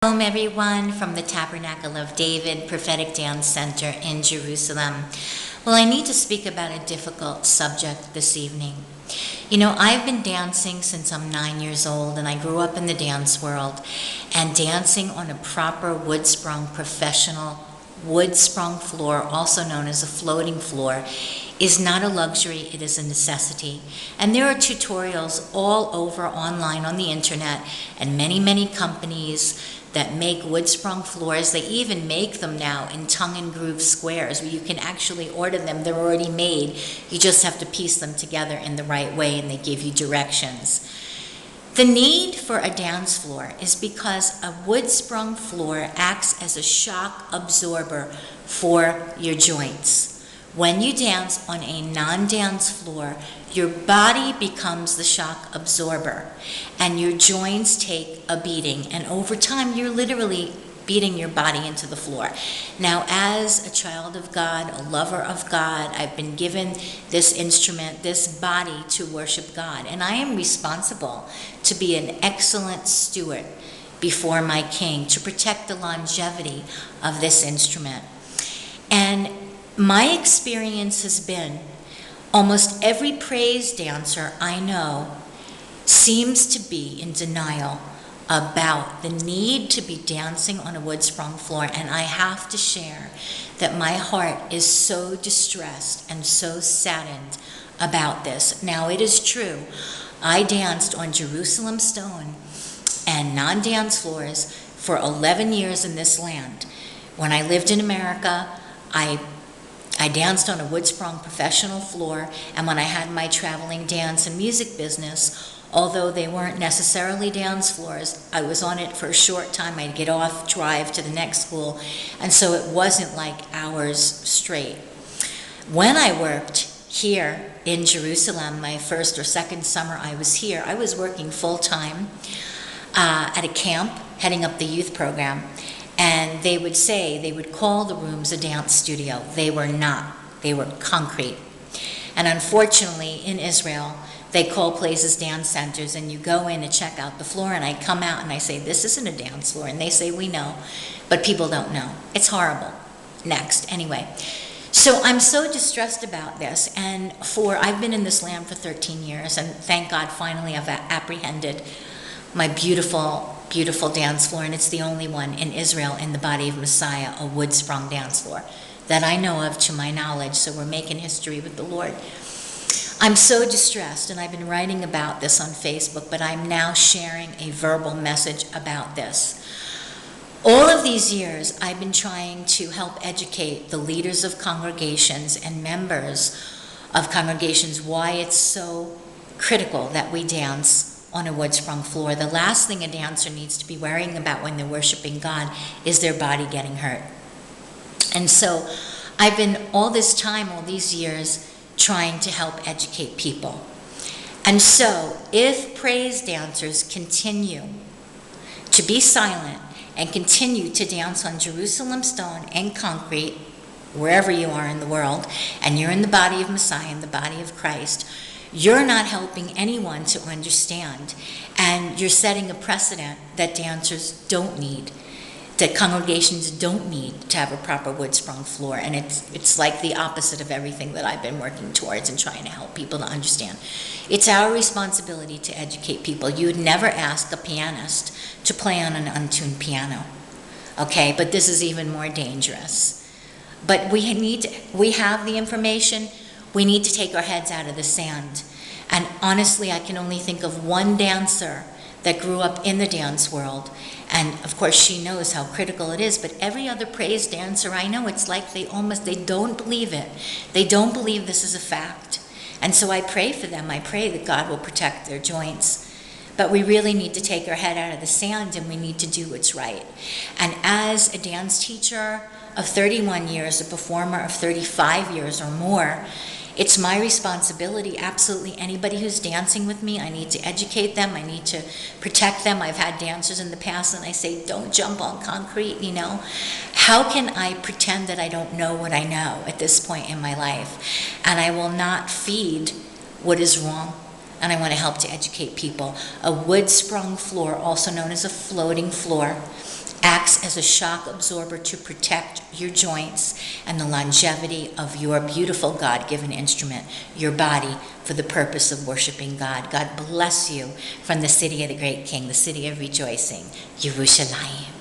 Shalom, everyone, from the Tabernacle of David Prophetic Dance Center in Jerusalem. Well, I need to speak about a difficult subject this evening. You know, I've been dancing since I'm 9 years old, and I grew up in the dance world. And dancing on a proper wood-sprung, professional wood-sprung floor, also known as a floating floor, is not a luxury, it is a necessity. And there are tutorials all over online on the internet, and many companies that make wood-sprung floors. They even make them now in tongue and groove squares where you can actually order them. They're already made. You just have to piece them together in the right way, and they give you directions. The need for a dance floor is because a wood-sprung floor acts as a shock absorber for your joints. When you dance on a non-dance floor, your body becomes the shock absorber, and your joints take a beating, and over time you're literally beating your body into the floor. Now, as a child of God, a lover of God, I've been given this instrument, this body, to worship God, and I am responsible to be an excellent steward before my King, to protect the longevity of this instrument. And my experience has been almost every praise dancer I know seems to be in denial about the need to be dancing on a wood-sprung floor, and I have to share that my heart is so distressed and so saddened about this. Now, it is true, I danced on Jerusalem stone and non-dance floors for 11 years in this land. When I lived in America, I danced on a wood-sprung professional floor, and when I had my traveling dance and music business, although they weren't necessarily dance floors, I was on it for a short time. I'd get off, drive to the next school, and so it wasn't like hours straight. When I worked here in Jerusalem, my first or second summer I was here, I was working full-time at a camp, heading up the youth program. And they would call the rooms a dance studio. They were not. They were concrete. And unfortunately, in Israel, they call places dance centers, and you go in to check out the floor, and I come out and I say, this isn't a dance floor. And they say, we know, but people don't know. It's horrible. Next, anyway. So I'm so distressed about this, and I've been in this land for 13 years, and thank God finally I've apprehended my beautiful dance floor, and it's the only one in Israel in the body of Messiah, a wood-sprung dance floor that I know of to my knowledge, so we're making history with the Lord. I'm so distressed, and I've been writing about this on Facebook, but I'm now sharing a verbal message about this. All of these years, I've been trying to help educate the leaders of congregations and members of congregations why it's so critical that we dance on a wood-sprung floor. The last thing a dancer needs to be worrying about when they're worshiping God is their body getting hurt. And so I've been all this time, all these years, trying to help educate people. And so if praise dancers continue to be silent and continue to dance on Jerusalem stone and concrete, wherever you are in the world, and you're in the body of Messiah, in the body of Christ, you're not helping anyone to understand, and you're setting a precedent that dancers don't need, that congregations don't need to have a proper wood-sprung floor, and it's like the opposite of everything that I've been working towards and trying to help people to understand. It's our responsibility to educate people. You would never ask a pianist to play on an untuned piano, okay? But this is even more dangerous. But we have the information. We need to take our heads out of the sand. And honestly, I can only think of one dancer that grew up in the dance world. And of course, she knows how critical it is. But every other praise dancer I know, it's like they don't believe it. They don't believe this is a fact. And so I pray for them. I pray that God will protect their joints. But we really need to take our head out of the sand, and we need to do what's right. And as a dance teacher of 31 years, a performer of 35 years or more, it's my responsibility, absolutely. Anybody who's dancing with me, I need to educate them. I need to protect them. I've had dancers in the past, and I say, don't jump on concrete, you know. How can I pretend that I don't know what I know at this point in my life? And I will not feed what is wrong. and I want to help to educate people. A wood-sprung floor, also known as a floating floor, acts as a shock absorber to protect your joints and the longevity of your beautiful God-given instrument, your body, for the purpose of worshiping God. God bless you from the city of the great King, the city of rejoicing, Yerushalayim.